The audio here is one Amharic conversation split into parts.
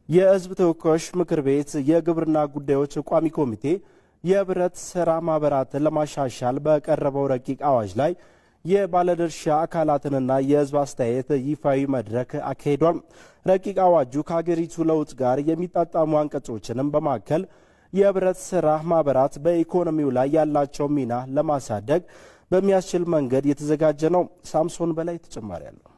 የሕዝብ ተወካዮች ምክር ቤት የግብርና ጉዳዮች ቋሚ ኮሚቴ የህብረት ሥራ ማህበራትን ለማሻሻል በቀረበው ረቂቅ አዋጅ ላይ የባለድርሻ አካላትንና የህዝብ አስተያየት ይፋዊ መድረክ አካሂዷል። ረቂቅ አዋጁ ከሀገሪቱ ለውጥ ጋር የሚጣጣሙ አንቀጾችንም በማከል የህብረት ሥራ ማህበራት በኢኮኖሚው ላይ ያላቸው ሚና ለማሳደግ በሚያስችል መንገድ የተዘጋጀ ነው። ሳምሶን በላይ ተጨማሪ አለው።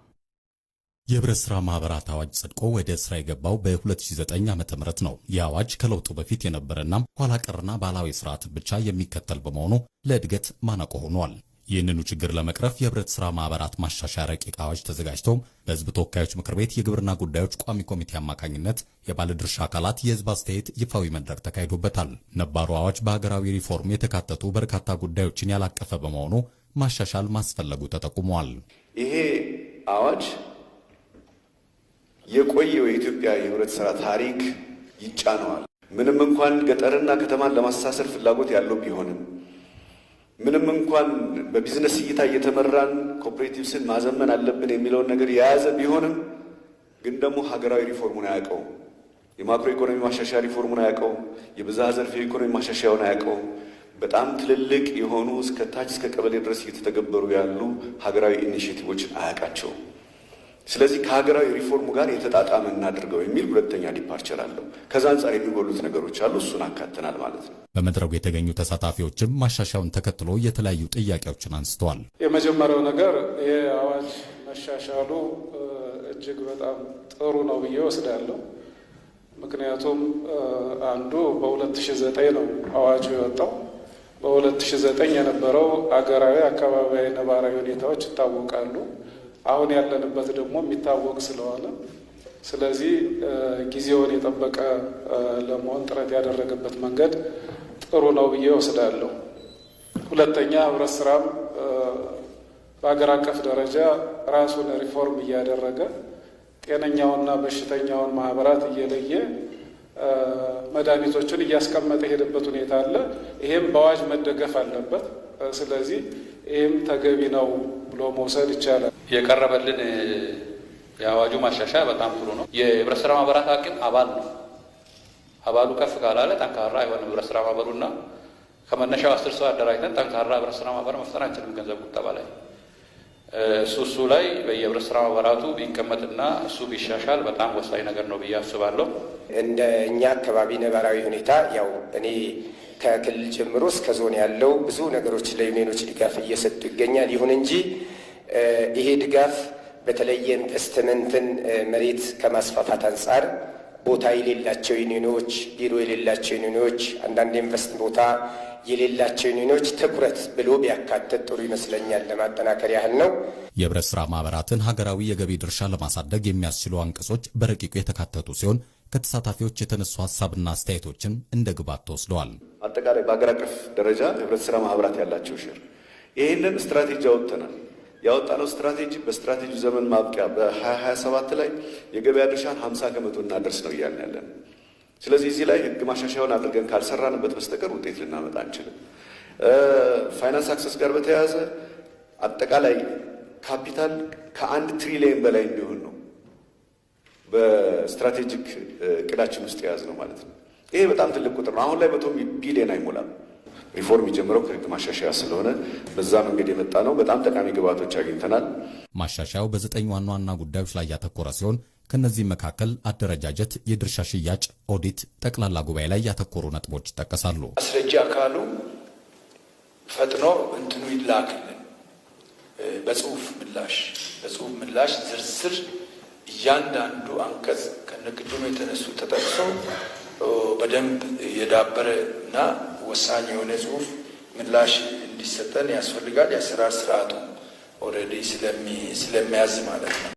የህብረት ሥራ ማህበራት አዋጅ ጸድቆ ወደ ስራ የገባው በ2009 ዓ.ም ነው። የአዋጅ ከለውጡ በፊት የነበረና ኋላ ቀርና ባህላዊ ስርዓት ብቻ የሚከተል በመሆኑ ለእድገት ማነቆ ሆኗል። ይህንኑ ችግር ለመቅረፍ የህብረት ሥራ ማህበራት ማሻሻያ ረቂቅ አዋጅ ተዘጋጅቶ በህዝብ ተወካዮች ምክር ቤት የግብርና ጉዳዮች ቋሚ ኮሚቴ አማካኝነት የባለድርሻ አካላት የህዝብ አስተያየት ይፋዊ መድረክ ተካሂዶበታል። ነባሩ አዋጅ በሀገራዊ ሪፎርም የተካተቱ በርካታ ጉዳዮችን ያላቀፈ በመሆኑ ማሻሻል ማስፈለጉ ተጠቁሟል። ይሄ አዋጅ የቆየው የኢትዮጵያ የህብረት ሥራ ታሪክ ይጫነዋል። ምንም እንኳን ገጠርና ከተማን ለማስተሳሰር ፍላጎት ያለው ቢሆንም ምንም እንኳን በቢዝነስ እይታ እየተመራን ኮኦፐሬቲቭስን ማዘመን አለብን የሚለውን ነገር የያዘ ቢሆንም ግን ደግሞ ሀገራዊ ሪፎርሙን አያውቀውም። የማክሮ ኢኮኖሚ ማሻሻያ ሪፎርሙን አያውቀውም። የብዝሃ ዘርፍ የኢኮኖሚ ማሻሻያውን አያውቀውም። በጣም ትልልቅ የሆኑ እስከ ታች እስከ ቀበሌ ድረስ እየተተገበሩ ያሉ ሀገራዊ ኢኒሼቲቮችን አያውቃቸውም። ስለዚህ ከሀገራዊ ሪፎርሙ ጋር የተጣጣመ እናድርገው የሚል ሁለተኛ ዲፓርቸር አለው። ከዛ አንጻር የሚጎሉት ነገሮች አሉ። እሱን አካተናል ማለት ነው። በመድረኩ የተገኙ ተሳታፊዎችም ማሻሻያውን ተከትሎ የተለያዩ ጥያቄዎችን አንስተዋል። የመጀመሪያው ነገር ይህ አዋጅ መሻሻሉ እጅግ በጣም ጥሩ ነው ብዬ ወስዳለሁ። ምክንያቱም አንዱ በ2009 ነው አዋጁ የወጣው። በ2009 የነበረው አገራዊ አካባቢያዊ ነባራዊ ሁኔታዎች ይታወቃሉ። አሁን ያለንበት ደግሞ የሚታወቅ ስለሆነ ስለዚህ ጊዜውን የጠበቀ ለመሆን ጥረት ያደረገበት መንገድ ጥሩ ነው ብዬ ወስዳለሁ። ሁለተኛ ህብረት ሥራም በአገር አቀፍ ደረጃ ራሱን ሪፎርም እያደረገ ጤነኛውንና በሽተኛውን ማህበራት እየለየ መድኃኒቶችን እያስቀመጠ የሄደበት ሁኔታ አለ። ይሄም በአዋጅ መደገፍ አለበት። ስለዚህ ይህም ተገቢ ነው ብሎ መውሰድ ይቻላል። የቀረበልን የአዋጁ ማሻሻያ በጣም ጥሩ ነው። የህብረት ሥራ ማህበራት አቅም አባል ነው። አባሉ ከፍ ካላለ ጠንካራ አይሆንም ህብረት ሥራ ማህበሩና ከመነሻው 10 ሰው አደራጅተን ጠንካራ ህብረት ሥራ ማህበር መፍጠር አንችልም። ገንዘብ ቁጠባ ላይ እሱ ላይ በየህብረት ሥራ ማህበራቱ ቢቀመጥና እሱ ቢሻሻል በጣም ወሳኝ ነገር ነው ብዬ አስባለሁ። እንደ እኛ አካባቢ ነባራዊ ሁኔታ ያው እኔ ከክልል ጀምሮ እስከ ዞን ያለው ብዙ ነገሮች ለዩኒዮኖች ድጋፍ እየሰጡ ይገኛል። ይሁን እንጂ ይሄ ድጋፍ በተለየ ኢንቨስትመንትን መሬት ከማስፋፋት አንጻር ቦታ የሌላቸው ዩኒዮኖች፣ ቢሮ የሌላቸው ዩኒዮኖች፣ አንዳንድ ኢንቨስት ቦታ የሌላቸው ዩኒዮኖች ትኩረት ብሎ ቢያካትት ጥሩ ይመስለኛል። ለማጠናከር ያህል ነው። የህብረት ሥራ ማህበራትን ሀገራዊ የገቢ ድርሻ ለማሳደግ የሚያስችሉ አንቀጾች በረቂቁ የተካተቱ ሲሆን ከተሳታፊዎች የተነሱ ሀሳብና አስተያየቶችን እንደ ግብዓት ተወስደዋል። አጠቃላይ በአገር አቀፍ ደረጃ የህብረት ሥራ ማህበራት ያላቸው ሼር ይህንን ስትራቴጂ አወጥተናል። ያወጣነው ስትራቴጂ በስትራቴጂ ዘመን ማብቂያ በ2027 ላይ የገበያ ድርሻን 50 ከመቶ እናደርስ ነው እያልን ያለን። ስለዚህ እዚህ ላይ ህግ ማሻሻያውን አድርገን ካልሰራንበት በስተቀር ውጤት ልናመጣ አንችልም። ፋይናንስ አክሰስ ጋር በተያያዘ አጠቃላይ ካፒታል ከ1 ትሪሊየን በላይ እንዲሆን ነው በስትራቴጂክ እቅዳችን ውስጥ የያዝ ነው ማለት ነው። ይሄ በጣም ትልቅ ቁጥር ነው። አሁን ላይ 100 ቢሊዮን አይሞላም። ሪፎርም የጀመረው ከህግ ማሻሻያ ስለሆነ በዛ መንገድ የመጣ ነው። በጣም ጠቃሚ ግብዓቶች አግኝተናል። ማሻሻያው በ9 ዋና ዋና ጉዳዮች ላይ ያተኮረ ሲሆን ከነዚህ መካከል አደረጃጀት፣ የድርሻ ሽያጭ፣ ኦዲት፣ ጠቅላላ ጉባኤ ላይ ያተኮሩ ነጥቦች ይጠቀሳሉ። አስረጃ አካሉ ፈጥኖ እንትኑ ይላክልን በጽሁፍ ምላሽ ዝርዝር እያንዳንዱ አንቀጽ ከነቅድሙ የተነሱ ተጠቅሶ በደንብ የዳበረ እና ወሳኝ የሆነ ጽሁፍ ምላሽ እንዲሰጠን ያስፈልጋል። የአሰራር ስርዓቱ ኦልሬዲ ስለሚያዝ ማለት ነው።